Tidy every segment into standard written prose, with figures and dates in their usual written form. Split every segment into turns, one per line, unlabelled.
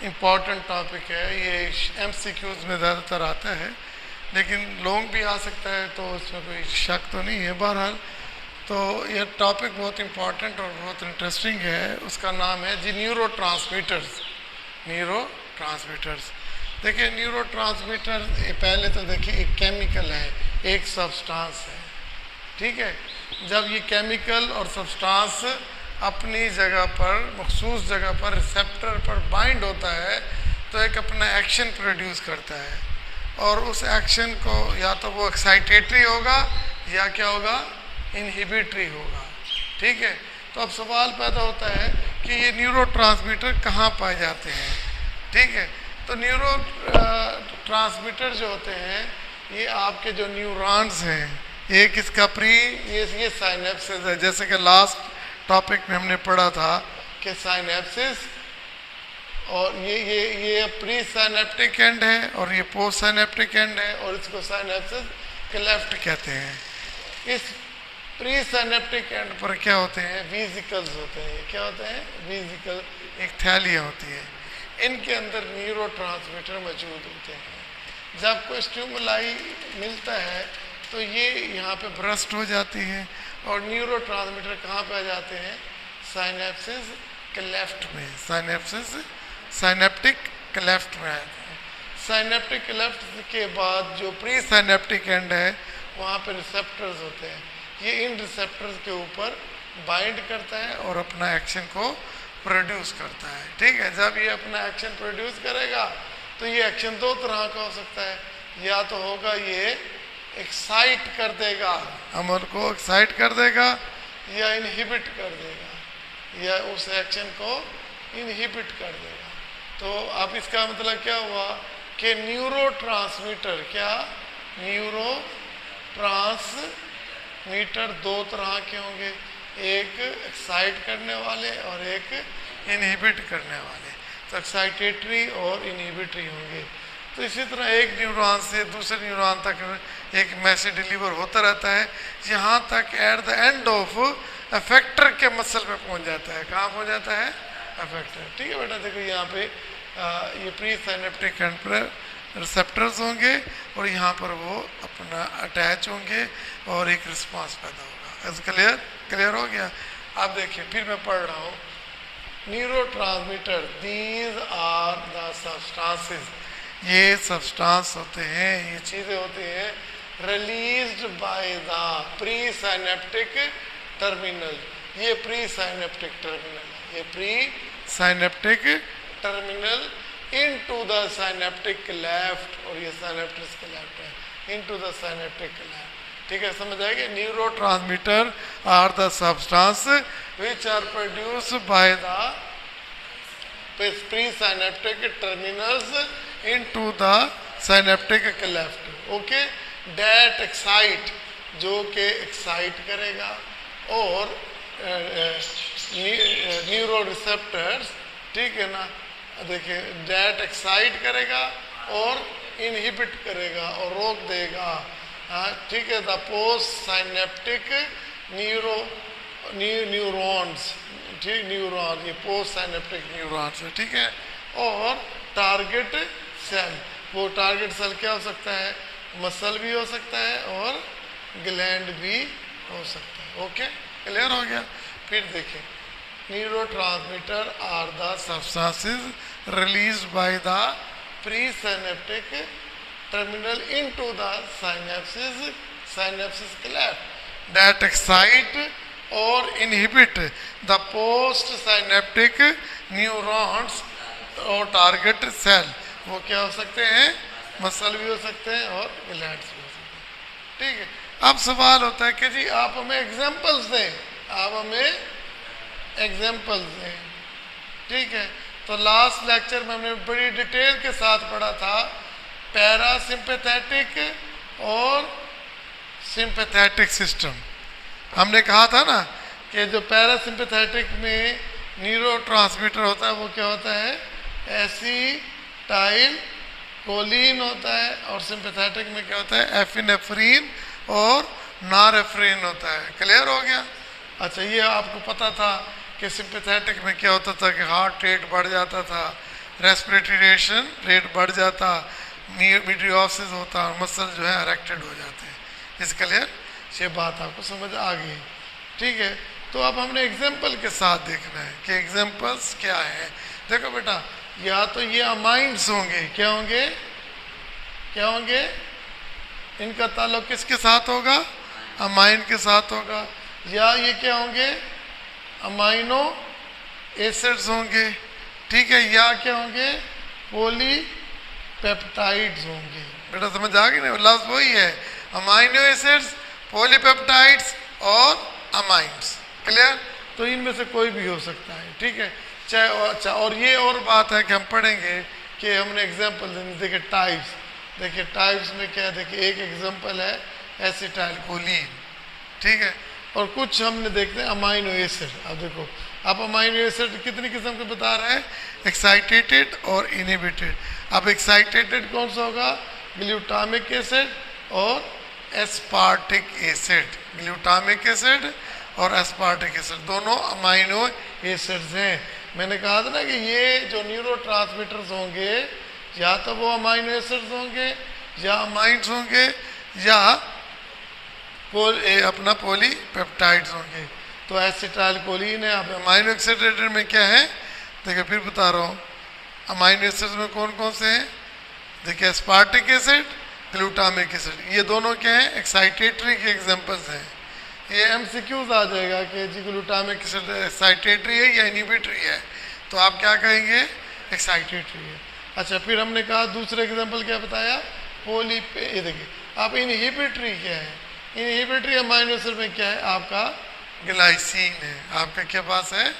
Important topic है, ये MCQs में ज़्यादातर आता है, लेकिन लॉन्ग भी आ सकता है, तो उसमें कोई शक तो नहीं है। बहरहाल तो ये टॉपिक बहुत इम्पॉर्टेंट और बहुत इंटरेस्टिंग है। उसका नाम है जी न्यूरो ट्रांसमीटर्स। देखिए न्यूरो ट्रांसमीटर पहले तो देखिए एक केमिकल है, एक सब्सटेंस है, ठीक है। जब ये केमिकल और सब्सटेंस अपनी जगह पर, मखसूस जगह पर रिसेप्टर पर बाइंड होता है तो एक अपना एक्शन प्रोड्यूस करता है, और उस एक्शन को या तो वो एक्साइटेटरी होगा या क्या होगा, इनहिबिटरी होगा, ठीक है। तो अब सवाल पैदा होता है कि ये न्यूरो ट्रांसमीटर कहाँ पाए जाते हैं, ठीक है। तो न्यूरो ट्रांसमीटर जो होते हैं ये आपके जो न्यूरॉन्स हैं, एक इसका ये साइनेप्सिस है, जैसे कि लास्ट टॉपिक में हमने पढ़ा था कि साइनेप्सिस, और ये प्री साइनेप्टिक एंड है और ये पोस्ट साइनेप्टिक एंड है, और इसको साइनेप्सिस क्लेफ्ट कहते हैं। इस प्री साइनेप्टिक एंड पर क्या होते हैं, वेसिकल्स होते हैं। क्या होते हैं, वेसिकल, एक थैलियाँ होती है, इनके अंदर न्यूरो ट्रांसमीटर मौजूद होते हैं। जब कोई स्टिमुलाई मिलता है तो ये यहाँ पे ब्रस्ट हो जाती है, और न्यूरो ट्रांसमीटर कहाँ पे आ जाते हैं, साइनेप्सिस क्लेफ्ट में, साइनेप्टिक क्लेफ्ट में आते हैं। साइनेप्टिक क्लेफ्ट के बाद जो प्री साइनेप्टिक एंड है वहाँ पे रिसेप्टर्स होते हैं, ये इन रिसेप्टर्स के ऊपर बाइंड करता है और अपना एक्शन को प्रोड्यूस करता है, ठीक है। जब ये अपना एक्शन प्रोड्यूस करेगा तो ये एक्शन दो तरह का हो सकता है, या तो होगा ये एक्साइट कर देगा, अमल को एक्साइट कर देगा, या इनहिबिट कर देगा, या उस एक्शन को इनहिबिट कर देगा। तो अब इसका मतलब क्या हुआ कि न्यूरो ट्रांसमीटर, क्या न्यूरो ट्रांसमीटर दो तरह के होंगे, एक एक्साइट करने वाले और एक इनहिबिट करने वाले। तो एक्साइटेटरी और इनहिबिटरी होंगे। तो इसी तरह एक न्यूरॉन से दूसरे न्यूरॉन तक एक मैसेज डिलीवर होता रहता है, यहाँ तक at the end of effector के मसल पे पहुँच जाता है। कहाँ पहुँच जाता है, अफेक्टर, ठीक है बेटा। देखो यहाँ पे ये प्री साइनेप्टिक एंड पर रिसेप्टर्स होंगे और यहाँ पर वो अपना अटैच होंगे और एक रिस्पांस पैदा होगा। क्लियर हो गया। अब देखिए फिर मैं पढ़ रहा हूँ, neurotransmitter these are the substances, ये सब्सटेंस होते हैं, ये चीज़ें होती हैं, released by the presynaptic terminal. ये प्री साइनेप्टिक टर्मिनल, ये presynaptic terminal into the synaptic cleft, और ये साइनेप्टिक क्लेफ्ट है, इनटू द साइनेप्टिक क्लेफ्ट, ठीक है। समझ आएगी। Neurotransmitter are the substance which are produce by the presynaptic terminals into the synaptic cleft, okay, that excite, जो के excite करेगा, और न्यूरो रिसेप्टर्स, ठीक है ना, देखिए that एक्साइट करेगा और इनहिबिट करेगा और रोक देगा, ठीक है। द पोस्ट साइनेप्टिक न्यूरॉन्स, ठीक, न्यूरॉन, ये पोस्ट साइनेप्टिक न्यूरॉन्स है, ठीक है। और टारगेट सेल, वो टारगेट सेल क्या हो सकता है, मसल भी हो सकता है और ग्लैंड भी हो सकता है, ओके, क्लियर हो गया। फिर देखिए, neurotransmitter are the substances released by the presynaptic terminal into the synapsis cleft that excite और inhibit the postsynaptic neurons और टारगेट सेल। वो क्या हो सकते हैं, मसल भी हो सकते हैं और ग्लैंड्स भी हो सकते हैं, ठीक है। अब सवाल होता है कि जी आप हमें एग्जांपल्स दें, आप हमें एग्जांपल्स दें, ठीक है। तो लास्ट लेक्चर में हमने बड़ी डिटेल के साथ पढ़ा था पैरासिम्पैथेटिक और सिंपैथेटिक सिस्टम। हमने कहा था ना कि जो पैरासिम्पैथेटिक में न्यूरो ट्रांसमीटर होता है वो क्या होता है, एसीटाइल कोलिन होता है, और सिंपैथेटिक में क्या होता है, एफिनेफ्रिन और नॉरएफ्रिन होता है। क्लियर हो गया। अच्छा, ये आपको पता था कि सिंपैथेटिक में क्या होता था कि हार्ट रेट बढ़ जाता था रेस्पिरेटरी रेट बढ़ जाता, मीडियोसिस होता और मसल जो है इरेक्टेड हो जाते हैं। इस क्लियर, ये बात आपको समझ आ गई, ठीक है। तो अब हमने एग्जाम्पल के साथ देखना है कि एग्जाम्पल्स क्या है। देखो बेटा, या तो ये अमाइंस होंगे, क्या होंगे, क्या होंगे, इनका ताल्लुक किसके साथ होगा, अमाइन के साथ होगा, या ये क्या होंगे, अमाइनो एसिड्स होंगे, ठीक है, या क्या होंगे, पॉलीपेप्टाइड्स होंगे। बेटा समझ आ गई ना, लफ्ज़ वही है, अमाइनो एसिड्स, पॉलीपेप्टाइड्स और अमाइंस। क्लियर, तो इनमें से कोई भी हो सकता है, ठीक है। चाहे अच्छा, और ये और बात है कि हम पढ़ेंगे कि हमने एग्जाम्पल देखिए टाइप्स, देखिए टाइप्स में क्या है, देखिए एक एग्जाम्पल है एसिटाइल कोलिन, ठीक है, और कुछ हमने देखते हैं अमाइनो एसिड। अब देखो, आप अमाइनो एसिड कितनी किस्म के बता रहे हैं, एक्साइटेटेड और इनहिबिटेड। अब एक्साइटेटेड कौन सा होगा, ग्लूटामिक एसिड और एस्पार्टिक एसिड, ग्लूटामिक एसिड और एस्पार्टिक एसिड दोनों अमाइनो एसिड्स हैं। मैंने कहा था ना कि ये जो न्यूरोट्रांसमीटर्स होंगे, या तो वो अमाइनो एसिड्स होंगे, या अमाइंस होंगे, या अपना पॉलीपेप्टाइड्स होंगे। तो एसिटाइल कोलिन है। अब अमाइनो एसिड में क्या है, देखिए फिर बता रहा हूँ, अमाइनो एसिड्स में कौन कौन से हैं, देखिए एस्पार्टिक एसिड, ग्लूटामिक एसिड, ये दोनों क्या हैं, एक्साइटेटरी के एग्जांपल्स हैं। ये एमसीक्यूज आ जाएगा कि जी ग्लूटामिक एसिड एक्साइटेटरी है या इनहिबिटरी है, तो आप क्या कहेंगे, एक्साइटेटरी है। अच्छा, फिर हमने कहा दूसरा एग्जांपल क्या बताया, ये देखिए, आप इनहिबिटरी क्या है, इनहिबिटरी अमाइनो एसिड में क्या है, आपका ग्लाइसिन है, आपका क्या पास है,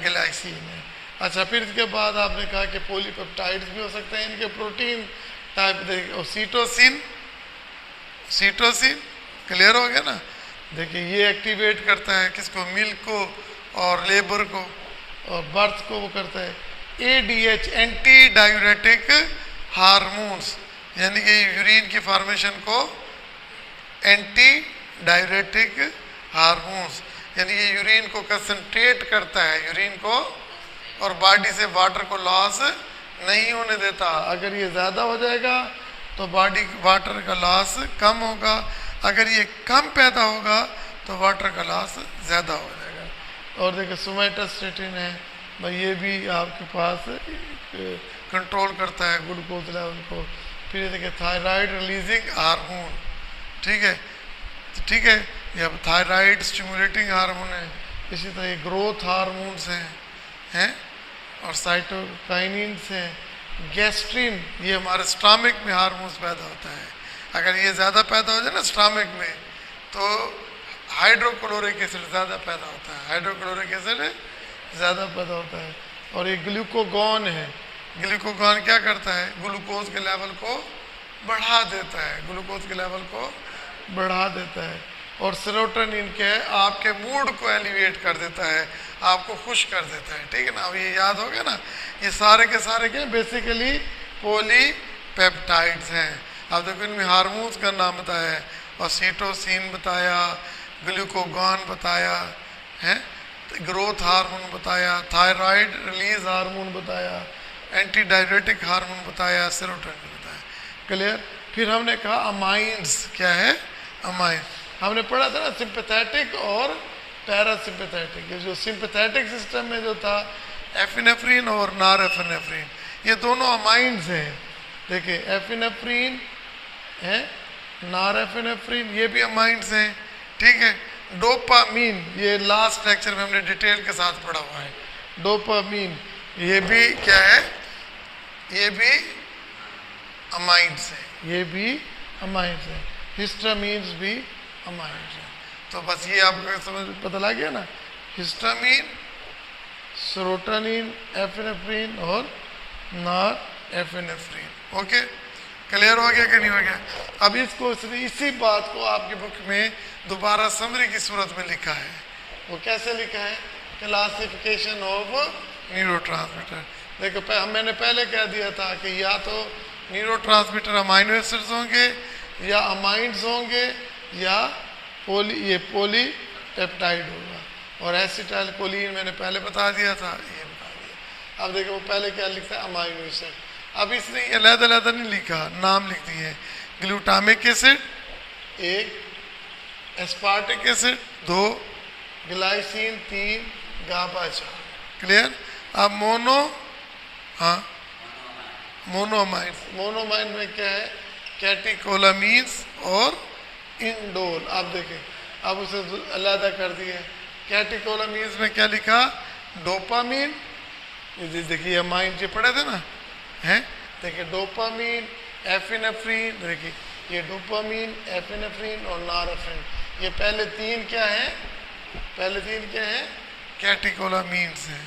ग्लाइसिन है। अच्छा, फिर इसके बाद आपने कहा कि पॉलीपेप्टाइड्स भी हो सकते हैं, इनके प्रोटीन टाइप देखिए, और सीटोसिन, सीटोसिन क्लियर हो गया ना। देखिए ये एक्टिवेट करता है किसको, मिल्क को और लेबर को और बर्थ को वो करता है। एडीएच, एंटी डायूरेटिक हार्मोन्स, यानी कि यूरिन की फॉर्मेशन को एंटी डायूरेटिक हार्मोन्स, यानी कि यूरिन को कंसंट्रेट करता है, यूरिन को, और बॉडी से वाटर को लॉस नहीं होने देता। अगर ये ज़्यादा हो जाएगा तो बॉडी वाटर का लॉस कम होगा, अगर ये कम पैदा होगा तो वाटर का लॉस ज़्यादा हो जाएगा। और देखिए सोमैटोस्टेटिन है भाई, ये भी आपके पास कंट्रोल करता है ग्लूकोज लेवल को। फिर ये देखिए थायराइड रिलीजिंग हार्मोन, ठीक है, ठीक है, ये थायराइड स्टिमुलेटिंग हार्मोन है। इसी तरह ये ग्रोथ हार्मोन्स हैं और साइटोकाइनिन्स हैं। गैस्ट्रिन, ये हमारे स्टमक में हार्मोन्स पैदा होता है, अगर ये ज़्यादा पैदा हो जाए ना स्टमक में तो हाइड्रोक्लोरिक एसिड ज़्यादा पैदा होता है, हाइड्रोक्लोरिक एसिड ज़्यादा पैदा होता है। और ये ग्लूकोगॉन है, ग्लूकोगॉन क्या करता है, ग्लूकोज के लेवल को बढ़ा देता है, ग्लूकोज के लेवल को बढ़ा देता है। और सेरोटोनिन क्या है, आपके मूड को एलिवेट कर देता है, आपको खुश कर देता है, ठीक है ना। अब ये याद हो गया ना, ये सारे के सारे क्या बेसिकली पॉलीपेप्टाइड्स हैं। अब देखो इनमें हार्मोन्स का नाम बताया है, और सीटोसिन बताया, ग्लूकोगॉन बताया है, ग्रोथ हार्मोन बताया, थायराइड रिलीज हार्मोन बताया, एंटी डायरेटिक हार्मोन बताया, सेरोटोनिन बताया। क्लियर। फिर हमने कहा अमाइंस क्या है, अमाइन हमने पढ़ा था ना, सिंपैथेटिक और पैरासिम्पैथेटिक। ये जो सिंपैथेटिक सिस्टम में जो था एफिनेफ्रिन और नॉरएफिनेफ्रिन, ये दोनों अमाइंस हैं। देखिए एफिनेफ्रिन है, नॉरएफिनेफ्रिन, ये भी अमाइंस हैं, ठीक है। डोपामीन, ये लास्ट लेक्चर में हमने डिटेल के साथ पढ़ा हुआ है। डोपामीन ये भी क्या है, ये भी अमाइंस है, ये भी अमाइंस है। हिस्टामीन्स भी अमाइंस है। तो बस ये आपको समझ पता लग गया ना, हिस्टामीन, सेरोटोनिन, एफिनेफ्रिन और नॉरएफिनेफ्रिन। ओके, क्लियर हो गया कि नहीं हो गया। अब इसको इसी बात को आपकी बुक में दोबारा समरी की सूरत में लिखा है। वो कैसे लिखा है, क्लासिफिकेशन ऑफ न्यूरोट्रांसमीटर। देखो मैंने पहले कह दिया था कि या तो न्यूरोट्रांसमीटर अमाइनो एसिड्स होंगे, या अमाइंस होंगे, या पॉलीपेप्टाइड होगा। और एसिटाइल कोलिन मैंने पहले बता दिया था, ये बता दिया। अब देखो वो पहले क्या लिखता है, अमाइनो एसिड। अब इसने अलग अलग नहीं लिखा, नाम लिख दिए, ग्लूटामिक एसिड एक, एस्पार्टिक एसिड दो, ग्लाइसिन तीन, गाबा चार। क्लियर। अब मोनोमाइंस, मोनोमाइन में क्या है, कैटिकोलामीन्स और इंडोल। आप देखें अब उसे अलग कर दिए। कैटिकोलामीन्स में क्या लिखा, डोपामीन, ये देखिए अमाइन जो पढ़े थे ना, हैं, देखिए डोपामीन, एफिनेफ्रीन, देखिए ये डोपामीन, एफिनेफ्रीन और नॉरएफ्रिन, ये पहले तीन क्या है, कैटिकोलामीन्स हैं,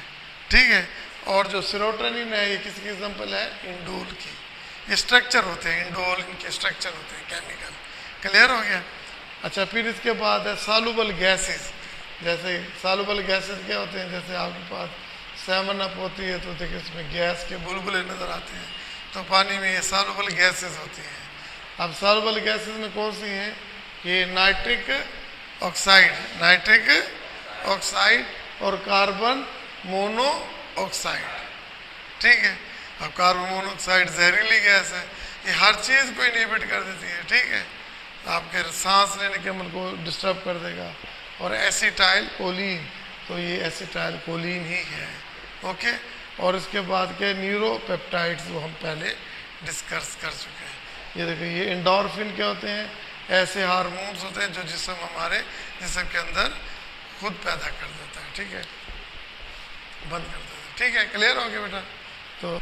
ठीक है। और जो सेरोटोनिन है ये किसकी एग्जांपल है, इंडोल की। ये स्ट्रक्चर होते हैं, इंडोल इनके स्ट्रक्चर होते हैं केमिकल। क्लियर हो गया। अच्छा, फिर इसके बाद है सॉल्युबल गैसेस। जैसे सॉल्युबल गैसेस क्या होते हैं, जैसे आपके पास 7 अप होती है तो देखिए इसमें गैस के बुलबुले नज़र आते हैं, तो पानी में ये सॉल्युबल गैसेस होती हैं। अब सॉल्युबल गैसेस में कौन सी हैं, ये नाइट्रिक ऑक्साइड और कार्बन मोनोऑक्साइड, ठीक है। अब कार्बन मोनोऑक्साइड जहरीली गैस है, ये हर चीज़ को इनहिबिट कर देती है, ठीक है, आपके सांस लेने के अमल को डिस्टर्ब कर देगा। और एसिटाइल कोलिन, तो ये एसिटाइल कोलिन ही है, ओके। और इसके बाद के न्यूरोपेप्टाइड्स वो हम पहले डिस्कस कर चुके हैं। ये देखिए ये एंडोर्फिन क्या होते हैं, ऐसे हार्मोन्स होते हैं जो जिस्म हमारे जिस्म के अंदर खुद पैदा कर देता है, ठीक है, बंद कर देता है, ठीक है। क्लियर हो गया बेटा। तो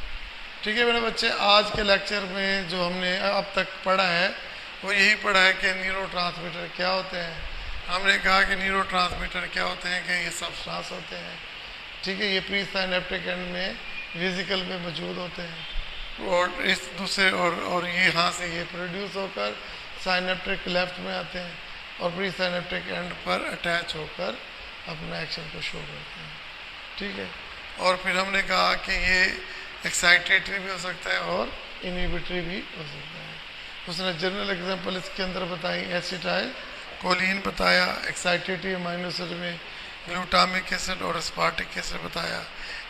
ठीक है मेरे बच्चे, आज के लेक्चर में जो हमने अब तक पढ़ा है वो यही पढ़ा है कि न्यूरोट्रांसमीटर क्या होते हैं। हमने कहा कि न्यूरोट्रांसमीटर क्या होते हैं कि ये सब्सटेंस होते हैं, ठीक है, ये प्री साइनेप्टिक एंड में वेसिकल में मौजूद होते हैं और इस दूसरे और ये यहाँ से ये प्रोड्यूस होकर साइनेप्टिक लेफ्ट में आते हैं और प्री साइनेप्टिक एंड पर अटैच होकर अपना एक्शन को शो करते हैं, ठीक है। और फिर हमने कहा कि ये एक्साइटेटरी भी हो सकता है और इनहिबिटरी भी हो सकता है। उसने जनरल एग्जांपल इसके अंदर बताई, एसिटाइल कोलिन बताया, एक्साइटेटरी अमाइनो एसिड में ग्लूटामिक एसिड और एस्पार्टिक एसिड बताया,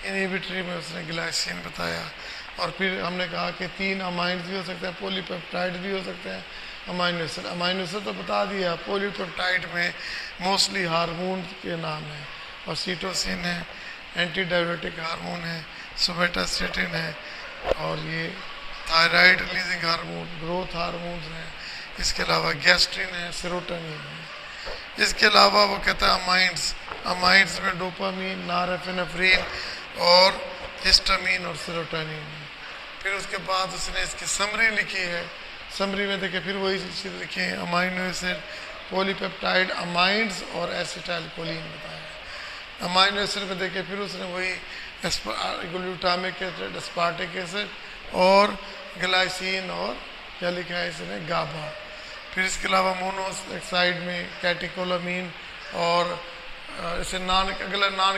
इनहिबिटरी में उसने ग्लाइसिन बताया। और फिर हमने कहा कि 3 अमाइंस भी हो सकते हैं, पॉलीपेप्टाइड भी हो सकते हैं, अमाइनो एसिड तो बता दिया। पॉलीपेप्टाइड में मोस्टली हार्मोन के नाम है, और सीटोसिन है, एंटी डायबिटिक हार्मोन है, सोमेटास्टेटिन है, और ये thyroid releasing hormone, growth hormones हैं, इसके अलावा गैस्ट्रिन है, सेरोटोनिन है। इसके अलावा वो कहता है अमाइंस में डोपामीन, नॉरएपिनेफ्रिन और हिस्टामीन और सेरोटोनिन है। फिर उसके बाद उसने इसकी समरी लिखी है, समरी में देखिए फिर वही चीज़ लिखी है, अमाइनो एसिड, पॉलीपेप्टाइड अमाइंस और एसिटाइल कोलिन बताया। अमाइनो एसिड में देखिए फिर उसने वही ग्लूटामिक एसिड, एस्पार्टिक एसिड और ग्लाइसिन और क्या लिखा है इसने, गाबा। फिर इसके अलावा मोनोऑक्साइड में कैटिकोलामीन और इसे नॉन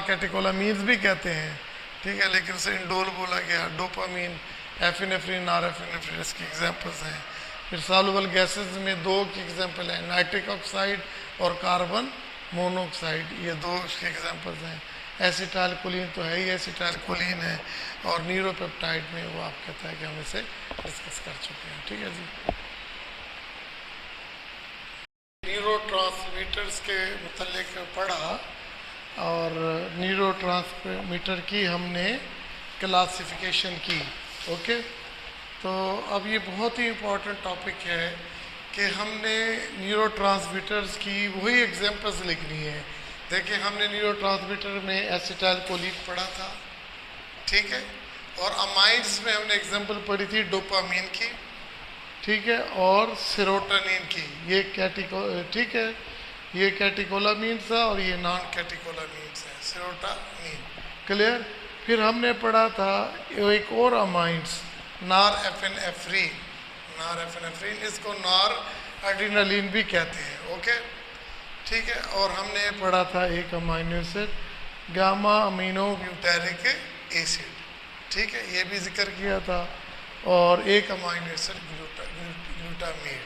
कैटिकोलामीन्स भी कहते हैं, ठीक है, लेकिन उसे इंडोल बोला गया। डोपामीन, एफिनेफ्रिन, नॉरएपिनेफ्रिन इसकी एग्जांपल्स हैं। फिर सॉल्युबल गैसेस में 2 की एग्जांपल है, नाइट्रिक ऑक्साइड और कार्बन मोनोऑक्साइड, ये 2 इसके एग्जांपल्स हैं। एसिटाइल कोलिन तो है ही, एसिटाइल कोलिन है, और न्यूरोपेप्टाइड में वो आप कहता है कि हम इसे डिस्कस कर चुके हैं, ठीक है जी। न्यूरोट्रांसमीटर्स के मुतालिक पढ़ा और न्यूरोट्रांसमीटर की हमने क्लासिफिकेशन की, ओके। तो अब ये बहुत ही इम्पोर्टेंट टॉपिक है कि हमने न्यूरोट्रांसमीटर्स की वही एग्जांपल्स लिखनी है। देखिए हमने न्यूरोट्रांसमीटर में एसिटाइल कोलिन पढ़ा था, ठीक है, और अमाइंस में हमने एग्जांपल पढ़ी थी डोपामीन की, ठीक है, और सेरोटोनिन की। ये ठीक है, ये कैटिकोलामीन्स है और ये नॉन कैटिकोलामीन्स है, सेरोटोनिन। क्लियर। फिर हमने पढ़ा था एक और अमाइंस, नॉरएपिनेफ्रिन, इसको नॉर एड्रेनालिन भी कहते हैं, ओके, ठीक है। और हमने पढ़ा था एक amino acid, gamma amino butyric acid, ठीक है, ये भी जिक्र किया था, और एक अमाइनो एसिड ग्लूटामेट।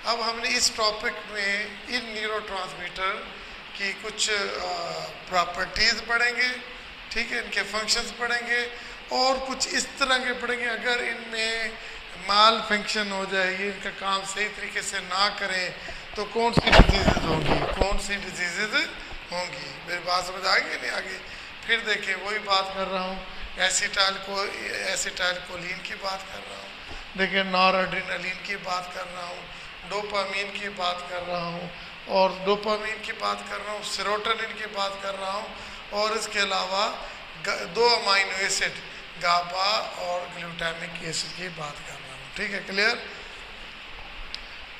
अब हमने इस टॉपिक में इन न्यूरोट्रांसमीटर की कुछ प्रॉपर्टीज़ पढ़ेंगे, ठीक है, इनके फंक्शंस पढ़ेंगे और कुछ इस तरह के पड़ेंगे, अगर इनमें माल फंक्शन हो जाएगी, इनका काम सही तरीके से ना करें तो कौन सी डिजीज़ होंगी, कौन सी डिजीज़ होंगी। मेरी बात समझ आ गई नहीं आगे? फिर देखिए वही बात कर रहा हूँ, एसिटाइल कोलिन की बात कर रहा हूँ, देखिए नॉरएड्रेनालिन की बात कर रहा हूँ, डोपामीन की बात कर रहा हूँ, और डोपामीन की बात कर रहा हूँ, सेरोटोनिन की बात कर रहा हूँ, और इसके अलावा 2 अमाइनो एसिड गाबा और ग्लूटामिक एसिड की बात कर रहा हूँ। ठीक है, क्लियर?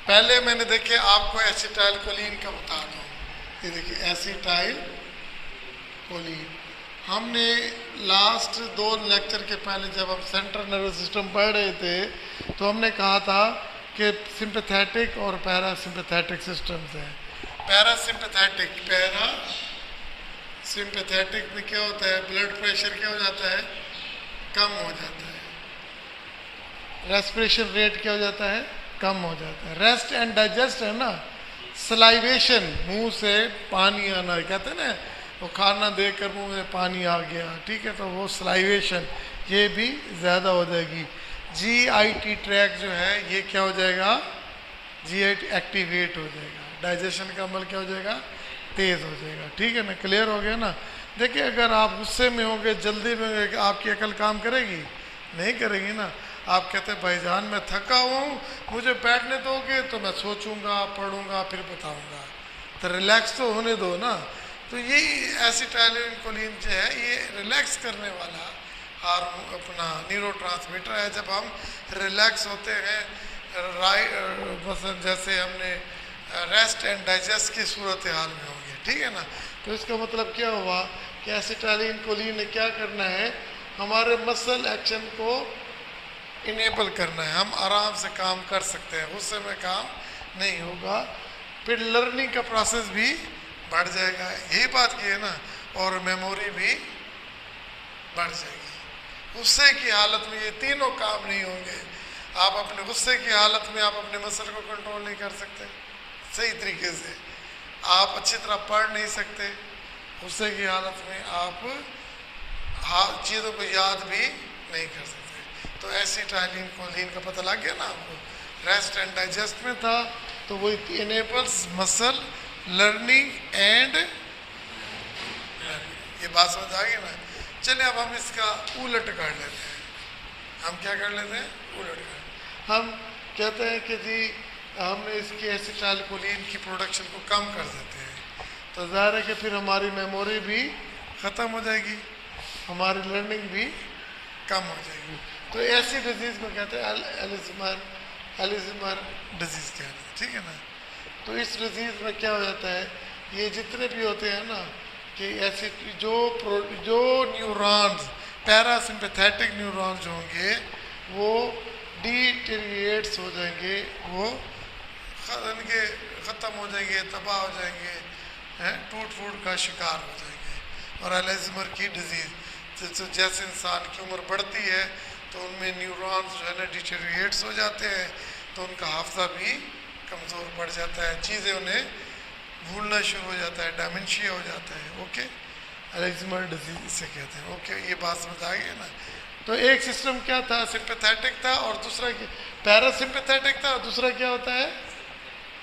पहले मैंने देखिए आपको एसिटाइल कोलिन का बता दूँ, ये देखिए एसिटाइल कोलिन, हमने लास्ट 2 लेक्चर के पहले जब हम सेंट्रल नर्वस सिस्टम पढ़ रहे थे तो हमने कहा था कि सिंपैथेटिक और पैरासिम्पैथेटिक सिस्टम्स हैं। पैरासिम्पैथेटिक में क्या होता है, ब्लड प्रेशर क्या हो जाता है, कम हो जाता है, रेस्पिरेशन रेट क्या हो जाता है, कम हो जाता है। रेस्ट एंड डाइजेस्ट है ना, सलाइवेशन, मुंह से पानी आना, कहते हैं ना वो खाना देकर मुंह में पानी आ गया, ठीक है, तो वो सलाइवेशन ये भी ज़्यादा हो जाएगी। जीआईटी ट्रैक जो है ये क्या हो जाएगा, जीआईटी एक्टिवेट हो जाएगा, डाइजेशन का अमल क्या हो जाएगा, तेज़ हो जाएगा। ठीक है ना, क्लियर हो गया ना? देखिए अगर आप गुस्से में होंगे, जल्दी में होंगे, आपकी अकल काम करेगी, नहीं करेगी ना। आप कहते हैं भाईजान मैं थका हुआ हूँ, मुझे बैठने दोगे तो मैं सोचूंगा, पढ़ूंगा, फिर बताऊंगा, तो रिलैक्स तो होने दो ना। तो यही एसिटाइल कोलिन जो है ये रिलैक्स करने वाला हार्मोन, अपना न्यूरोट्रांसमीटर है। जब हम रिलैक्स होते हैं, मसलन जैसे हमने रेस्ट एंड डाइजेस्ट की सूरत हाल में होंगे, ठीक है ना, तो इसका मतलब क्या हुआ कि एसिटाइल कोलिन ने क्या करना है, हमारे मसल एक्शन को इनेबल करना है, हम आराम से काम कर सकते हैं, गुस्से में काम नहीं होगा, फिर लर्निंग का प्रोसेस भी बढ़ जाएगा, यही बात की है ना, और मेमोरी भी बढ़ जाएगी। गुस्से की हालत में ये तीनों काम नहीं होंगे। आप अपने गुस्से की हालत में आप अपने मसल को कंट्रोल नहीं कर सकते सही तरीके से, आप अच्छी तरह पढ़ नहीं सकते, गुस्से की हालत में आप चीज़ों को याद भी नहीं कर सकते। तो एसिटाइल कोलिन का पता लग गया ना आपको, रेस्ट एंड डाइजेस्ट में था, तो वो इनेबल्स मसल लर्निंग एंड, ये बात समझ आ गई ना? चलिए अब हम इसका उलट कर लेते हैं, हम क्या कर लेते हैं, उलट कर, हम कहते हैं कि जी हमने इसकी एसिटाइल कोलिन की प्रोडक्शन को कम कर देते हैं, तो ज़ाहिर है कि फिर हमारी मेमोरी भी ख़त्म हो जाएगी, हमारी लर्निंग भी कम हो जाएगी। तो ऐसी डिजीज़ को कहते हैं एल्ज़ाइमर डिजीज़ कहते हैं, ठीक है ना। तो इस डिजीज़ में क्या हो जाता है, ये जितने भी होते हैं ना कि ऐसे जो न्यूरॉन्स, पैरासिम्पैथेटिक न्यूरॉन्स होंगे वो डिटेरिएट्स हो जाएंगे, वो इनके ख़त्म हो जाएंगे, तबाह हो जाएंगे, टूट फूट का शिकार हो जाएंगे। और अल्ज़ाइमर की डिजीज़ जैसे इंसान की उम्र बढ़ती है तो उनमें न्यूरॉन्स जो है ना डिटेरिएट्स हो जाते हैं, तो उनका हाफजा भी कमज़ोर पड़ जाता है, चीज़ें उन्हें भूलना शुरू हो जाता है, डायमेंशिया हो जाता है। ओके, अल्ज़ाइमर डिजीज़ इसे कहते हैं। ओके, ये बात समझ आ गई ना। तो एक सिस्टम क्या था, सिंपैथेटिक था, और दूसरा पैरासिम्पैथेटिक था, और दूसरा क्या होता है,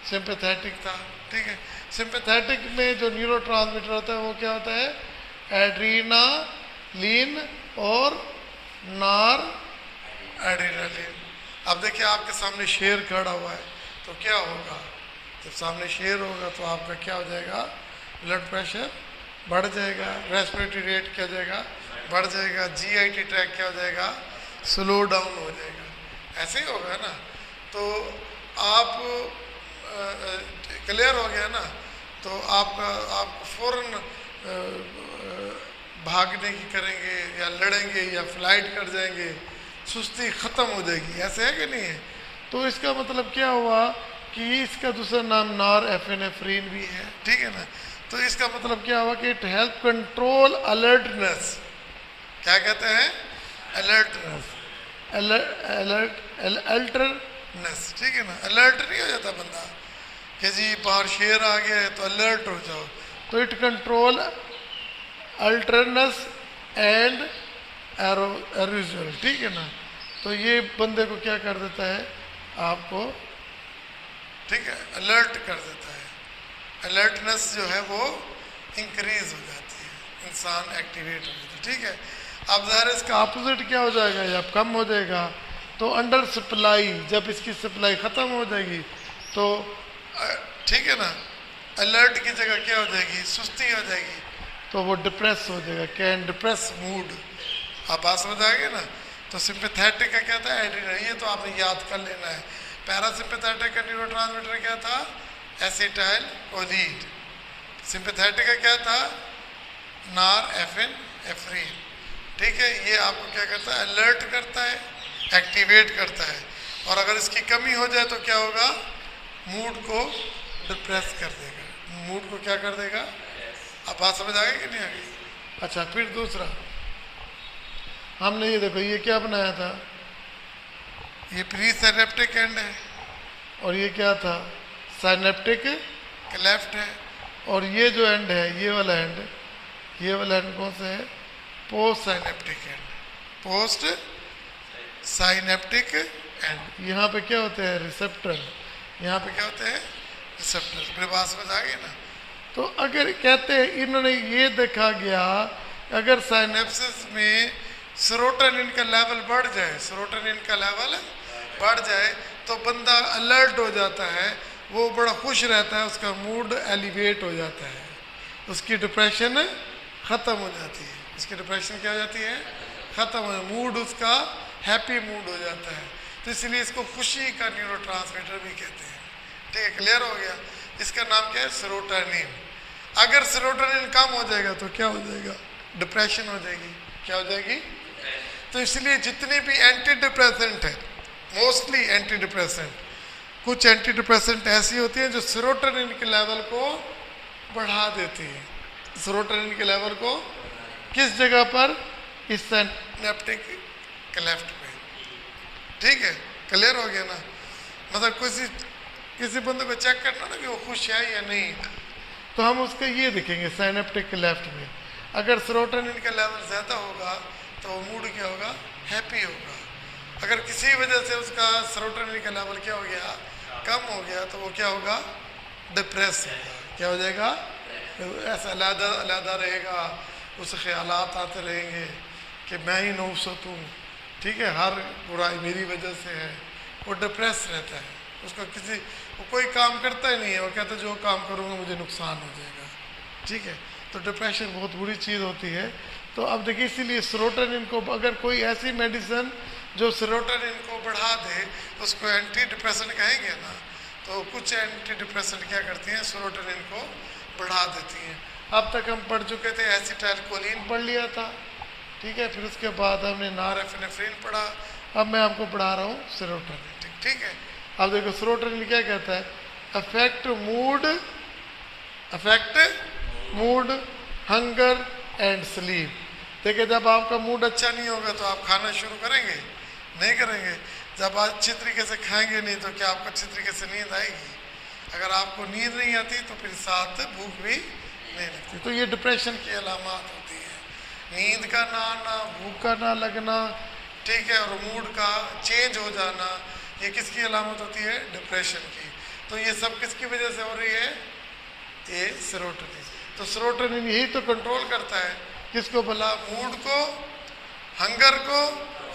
सिंपैथेटिक था। ठीक है, सिंपैथेटिक में जो न्यूरोट्रांसमीटर होता है वो क्या होता है, एड्रीनालिन और नॉर एड्रीनालिन। अब देखिए आपके सामने शेर खड़ा हुआ है तो क्या होगा, जब सामने शेर होगा तो आपका क्या हो जाएगा, ब्लड प्रेशर बढ़ जाएगा, रेस्पिरेटरी रेट क्या हो जाएगा, बढ़ जाएगा, जीआईटी ट्रैक क्या हो जाएगा, स्लो डाउन हो जाएगा, ऐसे ही होगा ना। तो आप क्लियर हो गया ना, तो आप फौरन भागने की करेंगे या लड़ेंगे या फ्लाइट कर जाएंगे, सुस्ती ख़त्म हो जाएगी, ऐसे है कि नहीं है। तो इसका मतलब क्या हुआ कि इसका दूसरा नाम नॉरएपिनेफ्रिन भी है, ठीक है ना। तो इसका मतलब क्या हुआ कि इट हेल्प कंट्रोल अलर्टनेस, क्या कहते हैं, अलर्टनेस, अल्टरनेस, ठीक है ना। अलर्ट नहीं हो जाता बंदा कि जी बाहर शेर आ गया है तो अलर्ट हो जाओ, तो इट कंट्रोल अल्टरनेस एंड एरोजल, ठीक है ना। तो ये बंदे को क्या कर देता है, आपको, ठीक है, अलर्ट कर देता है। अलर्टनेस जो है वो इंक्रीज हो जाती है, इंसान एक्टिवेट हो जाता है, ठीक है। अब ज़ाहिर इसका अपोजिट क्या हो जाएगा, जब कम हो जाएगा तो अंडर सप्लाई, जब इसकी सप्लाई ख़त्म हो जाएगी तो ठीक है ना, अलर्ट की जगह क्या हो जाएगी, सुस्ती हो जाएगी, तो वो डिप्रेस हो जाएगा, कैन डिप्रेस मूड। आप बात समझ आएंगे ना। तो सिंपैथेटिक का क्या था, एड्रेनलिन, ये तो आपने याद कर लेना है। पैरासिम्पैथेटिक का न्यूरोट्रांसमीटर क्या था, एसिटाइल कोलिन। सिंपैथेटिक का क्या था, नॉरएपिनेफ्रिन, ठीक है। ये आपको क्या करता है, अलर्ट करता है, एक्टिवेट करता है। और अगर इसकी कमी हो जाए तो क्या होगा, मूड को डिप्रेस कर देगा, मूड को क्या कर देगा। अब बात समझ आ गई कि नहीं आ गई। अच्छा, फिर दूसरा हमने ये देखो, ये क्या बनाया था, ये प्री साइनेप्टिक एंड है, और ये क्या था, साइनेप्टिक क्लेफ्ट है। और ये जो एंड है, ये वाला एंड, ये वाला एंड कौन सा है, post synaptic and, post synaptic and. यहाँ पे क्या होते हैं, रिसेप्टर, यहाँ पे क्या होते हैं, रिसेप्टर। मेरे बात समझ आ गई ना। तो अगर कहते हैं, इन्होंने ये देखा गया, अगर साइनेप्सिस में सेरोटोनिन का लेवल बढ़ जाए, सेरोटोनिन का लेवल बढ़ जाए तो बंदा अलर्ट हो जाता है, वो बड़ा खुश रहता है, उसका मूड एलिवेट हो जाता है, उसकी डिप्रेशन ख़त्म हो जाती है, उसकी डिप्रेशन क्या हो जाती है, ख़त्म हो, मूड उसका हैप्पी मूड हो जाता है। तो इसलिए इसको खुशी का न्यूरोट्रांसमीटर भी कहते हैं, ठीक है। क्लियर हो गया। इसका नाम क्या है, सेरोटोनिन। अगर सेरोटोनिन कम हो जाएगा तो क्या हो जाएगा, डिप्रेशन हो जाएगी, क्या हो जाएगी। तो इसलिए जितने भी एंटी डिप्रेसेंट है, मोस्टली एंटी डिप्रेसेंट, कुछ एंटी डिप्रेसेंट ऐसी होती हैं जो सेरोटोनिन के लेवल को बढ़ा देती है। सेरोटोनिन के लेवल को किस जगह पर, इस सिनेप्टिक क्लेफ्ट पे, ठीक है। क्लियर हो गया ना। मतलब किसी बंदे को चेक करना ना कि वो खुश है या नहीं, तो हम उसका ये देखेंगे सिनेप्टिक क्लेफ्ट में, अगर सेरोटोनिन का लेवल ज़्यादा होगा तो वो मूड क्या होगा, हैप्पी होगा। अगर किसी वजह से उसका सेरोटोनिन का लेवल क्या हो गया, कम हो गया, तो वो क्या होगा, डिप्रेस होगा, क्या हो जाएगा, ऐसा अलहदा अलहदा रहेगा, उसे ख्यालात आते रहेंगे कि मैं ही नौसत हूँ, ठीक है, हर बुराई मेरी वजह से है। वो डिप्रेस रहता है, उसका वो कोई काम करता ही नहीं है, वो कहता है जो काम करूँगा मुझे नुकसान हो जाएगा, ठीक है। तो डिप्रेशन बहुत बुरी चीज़ होती है। तो अब देखिए, इसीलिए सेरोटोनिन को, अगर कोई ऐसी मेडिसिन जो सेरोटोनिन को बढ़ा दे, उसको एंटी डिप्रेसेंट कहेंगे ना। तो कुछ एंटी डिप्रेसेंट क्या करती हैं, सेरोटोनिन को बढ़ा देती हैं। अब तक हम पढ़ चुके थे, एसिटाइल कोलिन पढ़ लिया था, ठीक है। फिर उसके बाद हमने नॉरएपिनेफ्रिन पढ़ा, अब मैं आपको पढ़ा रहा हूँ सेरोटोनिन, ठीक है। अब देखो सेरोटोनिन क्या कहता है, affect mood, hunger and sleep. देखिए, जब आपका मूड अच्छा नहीं होगा तो आप खाना शुरू करेंगे, नहीं करेंगे। जब आप अच्छी तरीके से खाएंगे नहीं तो क्या आपको अच्छी तरीके से नींद आएगी। अगर आपको नींद नहीं आती तो फिर साथ भूख भी नहीं लगती। तो ये डिप्रेशन की अलामत होती है, नींद का ना आना, भूख का ना लगना, ठीक है, और मूड का चेंज हो जाना, ये किसकी अलामत होती है, डिप्रेशन की। तो ये सब किसकी वजह से हो रही है, ये सेरोटोनिन। तो सेरोटोनिन यही तो कंट्रोल करता है, किसको भला, मूड को, हंगर को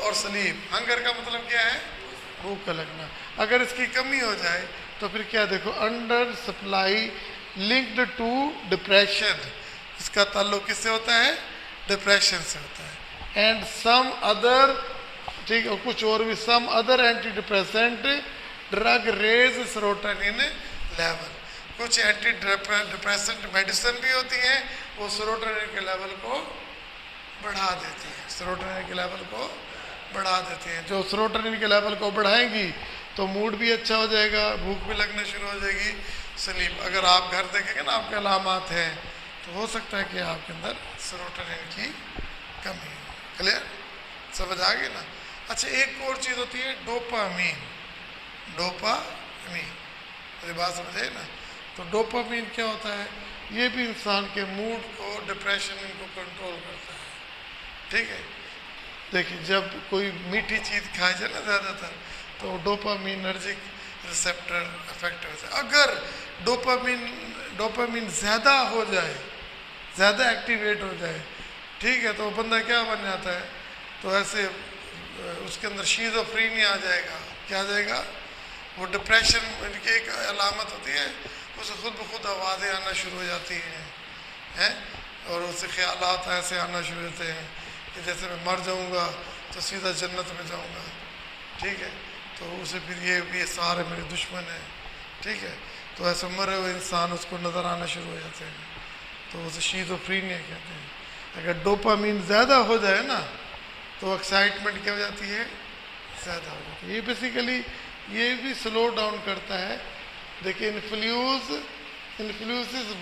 और स्लीप। हंगर का मतलब क्या है, भूख का लगना। अगर इसकी कमी हो जाए तो फिर क्या, देखो, under supply linked to depression, इसका ताल्लुक किससे होता है, डिप्रेशन से होता है। एंड सम अदर, ठीक है, कुछ और भी, some other antidepressant drug raise serotonin level. कुछ एंटी डिप्रेसेंट मेडिसिन भी होती हैं, वो सेरोटोनिन के लेवल को बढ़ा देती हैं, सेरोटोनिन के लेवल को बढ़ा देती हैं। जो सेरोटोनिन के लेवल को बढ़ाएंगी तो मूड भी अच्छा हो जाएगा, भूख भी लगना शुरू हो जाएगी, स्लीप। अगर आप घर देखेंगे ना, आपके अलामात हैं, तो हो सकता है कि आपके अंदर सेरोटोनिन की कमी हो। क्लियर, समझ आ गई ना। अच्छा, एक और चीज़ होती है डोपामीन। डोपामीन, मेरी बात समझे ना। तो डोपामीन क्या होता है, ये भी इंसान के मूड को, डिप्रेशन को कंट्रोल करता है, ठीक है। देखिए जब कोई मीठी चीज़ खाई जाए ना ज़्यादातर तो डोपामिनर्जिक रिसेप्टर अफेक्ट हो जाए। अगर डोपामिन ज़्यादा हो जाए, ज़्यादा एक्टिवेट हो जाए, ठीक है, तो बंदा क्या बन जाता है, तो ऐसे उसके अंदर शिज़ोफ्रेनिया आ जाएगा। क्या आ जाएगा? वो डिप्रेशन की एक अलामत होती है, उसे खुद ब खुद आवाज़ें आना शुरू हो जाती हैं और उससे ख्यालात ऐसे आना शुरू होते हैं कि जैसे मैं मर जाऊंगा तो सीधा जन्नत में जाऊंगा, ठीक है, तो उसे फिर ये सारे मेरे दुश्मन हैं, ठीक है, तो ऐसे मरे हुए इंसान उसको नज़र आना शुरू हो जाते हैं, तो उसे शिज़ोफ्रेनिया कहते हैं। अगर डोपामिन ज़्यादा हो जाए ना तो एक्साइटमेंट क्या हो जाती है, ज़्यादा हो जाती है। ये बेसिकली ये भी स्लो डाउन करता है। देखिए इन्फ्लुएंसेस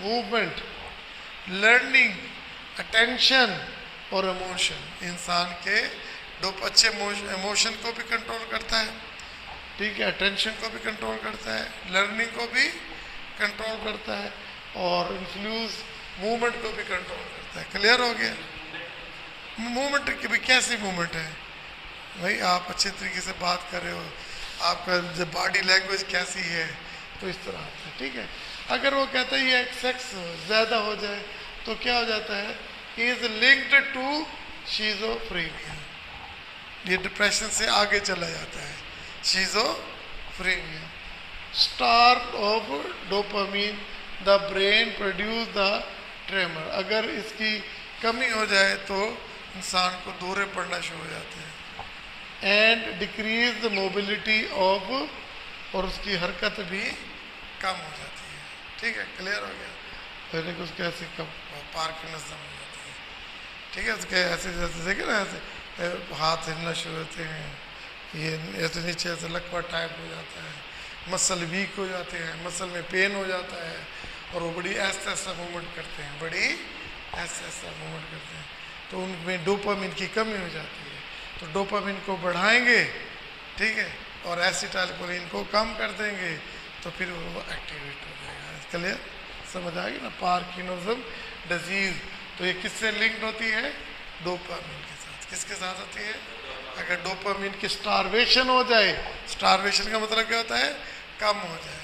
मूवमेंट, लर्निंग, अटेंशन और इमोशन। इंसान के अच्छे इमोशन को भी कंट्रोल करता है, ठीक है, अटेंशन को भी कंट्रोल करता है, लर्निंग को भी कंट्रोल करता है और इन्फ्लुएंस मूवमेंट को भी कंट्रोल करता है। क्लियर हो गया? मूवमेंट की भी कैसी मूवमेंट है भाई, आप अच्छे तरीके से बात कर रहे हो, आपका जो बॉडी लैंग्वेज कैसी है, तो इस तरह से, ठीक है। अगर वो कहता है ये सेक्स ज़्यादा हो जाए तो क्या हो जाता है, he is linked to schizophrenia, ये डिप्रेशन से आगे चला जाता है, schizophrenia. Star of dopamine, the brain produce the tremor. अगर इसकी कमी हो जाए तो इंसान को दौरे पड़ना शुरू हो जाते हैं। And decrease the mobility of, और उसकी हरकत भी कम हो जाती है, ठीक है, क्लियर हो गया। पहले को उसके ऐसे कम पार्किंसम हो जाती है, ठीक है, उसके ऐसे जैसे देखे ना, ऐसे हाथ हिलना शुरू होते हैं, ये ऐसे नीचे ऐसे लकवा टाइप हो जाता है, मसल वीक हो जाते हैं, मसल में पेन हो जाता है और वो बड़ी ऐसा मूवमेंट करते हैं, बड़ी ऐसा मूवमेंट करते हैं, तो उनमें डोपामिन की कमी हो जाती है। तो डोपामिन को बढ़ाएंगे, ठीक है, और एसिटाइलकोलिन को कम कर देंगे तो फिर वो एक्टिवेट हो जाएगा। क्लियर, समझ आ गई ना? पार्किंसम डिजीज, तो ये किससे लिंक्ड होती है? डोपामिन के साथ। किसके साथ होती है? अगर डोपामिन की स्टारवेशन हो जाए, स्टारवेशन का मतलब क्या होता है, कम हो जाए,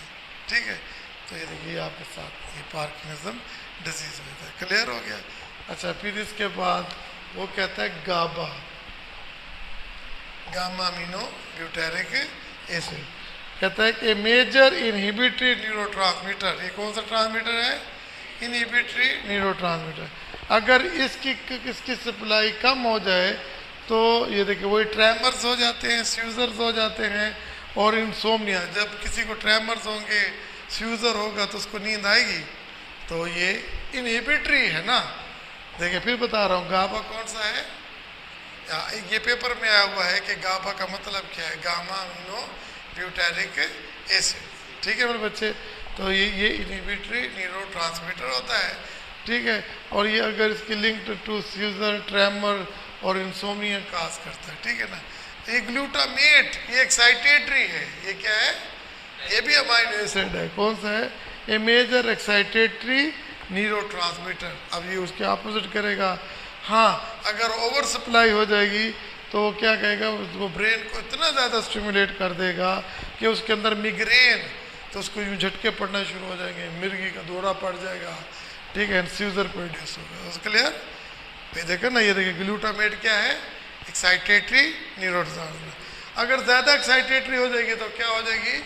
ठीक है, तो ये देखिए आपके साथ ये पार्किंसम डिजीज हो जाता है। क्लियर हो गया? अच्छा, फिर इसके बाद वो कहता है गाबा, गामा अमीनो ब्यूटेरिक एसिड, कहता है कि मेजर इनहिबिटरी न्यूरोट्रांसमीटर। ये कौन सा ट्रांसमीटर है? Inhibitory neurotransmitter. अगर इसकी सप्लाई कम हो जाए तो ये देखिए वही ट्रेमर्स हो जाते हैं, सीजर्स हो जाते हैं और इंसोम्निया। जब किसी को ट्रेमर्स होंगे, सीजर होगा तो उसको नींद आएगी, तो ये इनहिबिटरी है ना। देखिए फिर बता रहा हूँ, गाबा कौन सा है? ये पेपर में आया हुआ है कि गाबा का मतलब क्या है, गामा अमीनो ब्यूटेरिक एसिड, ठीक है मेरे बच्चे। तो ये इनहिबिटरी न्यूरोट्रांसमीटर होता है, ठीक है, और ये अगर इसकी लिंक टू सीजर, ट्रेमर और इंसोम्निया काज करता है, ठीक है ना। ये ग्लूटामेट, ये एक्साइटेटरी है, ये क्या है? ये भी अमाइनो एसिड है। कौन सा है? ये मेजर एक्साइटेटरी न्यूरोट्रांसमीटर। अब ये उसके ऑपोजिट करेगा। हाँ, अगर ओवर सप्लाई हो जाएगी तो वो क्या कहेगा, वो ब्रेन को इतना ज़्यादा स्टिमुलेट कर देगा कि उसके अंदर मिग्रेन, तो उसको यूँ झटके पड़ना शुरू हो जाएंगे, मिर्गी का दौरा पड़ जाएगा, ठीक है, सीजर प्रोड्यूस होगा। उसके क्लियर? देखो ना, ये देखिए ग्लूटामेट क्या है? Excitatory neurotransmitter. अगर ज़्यादा एक्साइटेटरी हो जाएगी तो क्या हो जाएगी?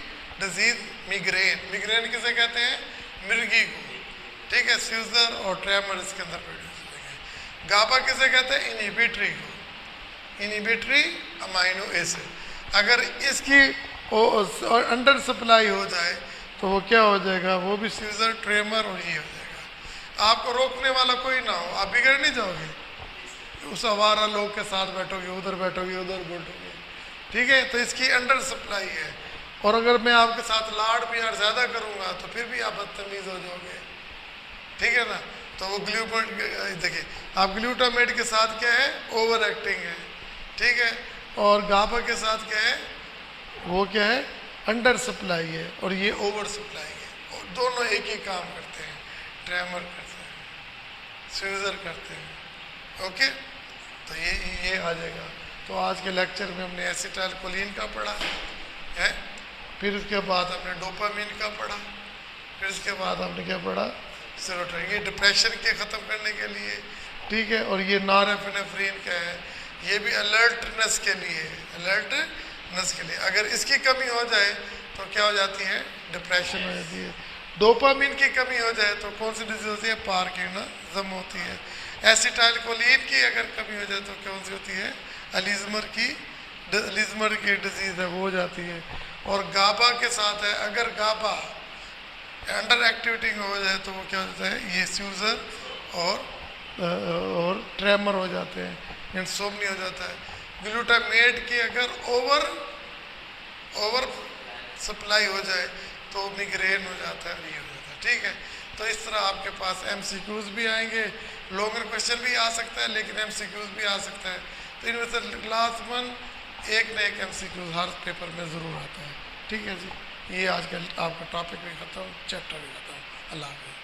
Disease migraine. मिग्रेन किसे कहते हैं? मिर्गी को, ठीक है, सीजर और ट्रेमर इसके अंदर प्रोड्यूस हो जाएंगे। गाबा किसे कहते हैं? इनहिबिटरी को, इनहिबिटरी अमाइनो एसिड। अगर इसकी अंडर सप्लाई हो जाए तो वो क्या हो जाएगा? वो भी सीजर, ट्रेमर और ये हो जाएगा। आपको रोकने वाला कोई ना हो, आप बिगड़ नहीं जाओगे, उस आवारा लोग के साथ बैठोगे, उधर बैठोगे, उधर बैठोगे, ठीक है। तो इसकी अंडर सप्लाई है, और अगर मैं आपके साथ लाड़ प्यार ज़्यादा करूँगा तो फिर भी आप बदतमीज़ हो जाओगे, ठीक है ना। तो वो देखिए, आप ग्लूटामेट के साथ क्या है? ओवर एक्टिंग है, ठीक है, और गाबा के साथ क्या है? वो क्या है? अंडर सप्लाई है, और ये ओवर सप्लाई है, और दोनों एक ही काम करते हैं, ट्रेमर करते हैं, सीजर करते हैं, ओके। तो ये आ जाएगा। तो आज के लेक्चर में हमने एसिटाइलकोलिन का पढ़ा है, फिर उसके बाद हमने डोपामिन का पढ़ा, फिर उसके बाद हमने क्या पढ़ा, सेरोटोनिन। ये डिप्रेशन के ख़त्म करने के लिए, ठीक है। और ये नॉरएपिनेफ्रिन का है, ये भी अलर्टनेस के लिए, अलर्टनेस के लिए। अगर इसकी कमी हो जाए तो क्या हो जाती है, डिप्रेशन हो जाती है। डोपामिन की कमी हो जाए तो कौन सी डिजीज होती है, पार्किंसनिज्म होती है। एसिटाइलकोलिन की अगर कमी हो जाए तो कौन सी होती है, अल्जाइमर की डिजीज है, वो हो जाती है। और गाबा के साथ है, अगर गाबा अंडर एक्टिविटी हो जाए तो वो क्या हो जाता है, ये सीजर और ट्रेमर हो जाते हैं, इंसोम्निया हो जाता है। ग्लूटामेट की अगर ओवर सप्लाई हो जाए तो मिग्रेन हो जाता है, ये हो जाता है, ठीक है। तो इस तरह आपके पास MCQs भी आएंगे, लॉन्गर क्वेश्चन भी आ सकता है, लेकिन MCQs भी आ सकता है। तो इनमें से लाजमन एक न एक MCQs हर पेपर में ज़रूर आता है, ठीक है जी। ये आज का आपका टॉपिक भी ख़त्म, चैप्टर भी ख़त्म। अल्लाह हाफ़िज़।